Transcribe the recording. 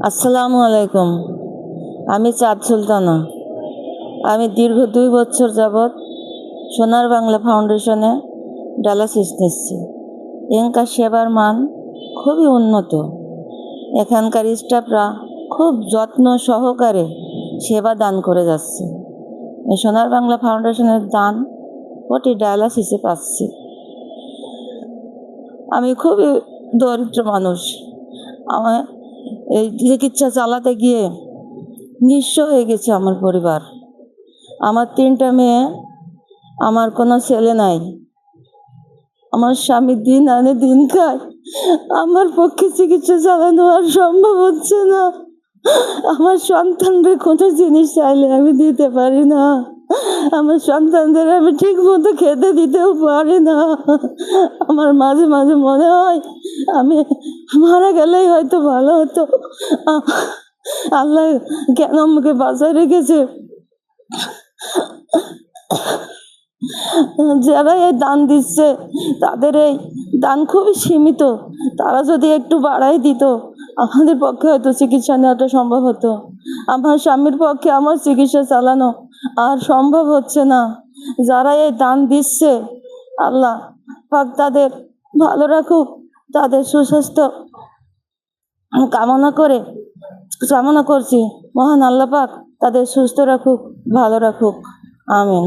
আসসালামু আলাইকুম। আমি চাঁদ সুলতানা। আমি দীর্ঘ 2 বছর যাবৎ সোনার বাংলা ফাউন্ডেশনে ডায়ালাইসিস নিচ্ছি। এখানকার সেবার মান খুবই উন্নত। এখানকার স্টাফরা খুব যত্ন সহকারে সেবা দান করে যাচ্ছে। এই সোনার বাংলা ফাউন্ডেশনের দান প্রতি ডায়ালাইসিসে পাচ্ছি। আমি খুবই দরিদ্র মানুষ। আমার এই চিকিৎসা চালাতে গিয়ে নিঃস্ব হয়ে গেছে আমার পরিবার। আমার 3টা মেয়ে, আমার কোনো ছেলে নাই। আমার স্বামী দিন আনে দিন খায়। আমার পক্ষে চিকিৎসা চালানো আর সম্ভব হচ্ছে না। আমার সন্তানদের কোনো জিনিস চাইলে আমি দিতে পারি না। আমার সন্তানদের আমি ঠিক মতো খেতে দিতেও পারি না। আমার মাঝে মাঝে মনে হয় আমি মারা গেলেই হয়তো ভালো হতো। আল্লাহ কেন আমাকে বাঁচায় রেখেছে। যারা এই দান দিচ্ছে তাদের এই দান খুবই সীমিত। তারা যদি একটু বাড়াই দিত আমাদের পক্ষে হয়তো চিকিৎসা নেওয়াটা সম্ভব হতো। আমার স্বামীর পক্ষে আমার চিকিৎসা চালানো আর সম্ভব হচ্ছে না। যারা এই দান দিচ্ছে আল্লাহ পাক তাদের ভালো রাখুক, তাদের সুস্বাস্থ্য কামনা করছি। মহান আল্লাহ পাক তাদের সুস্থ রাখুক, ভালো রাখুক। আমিন।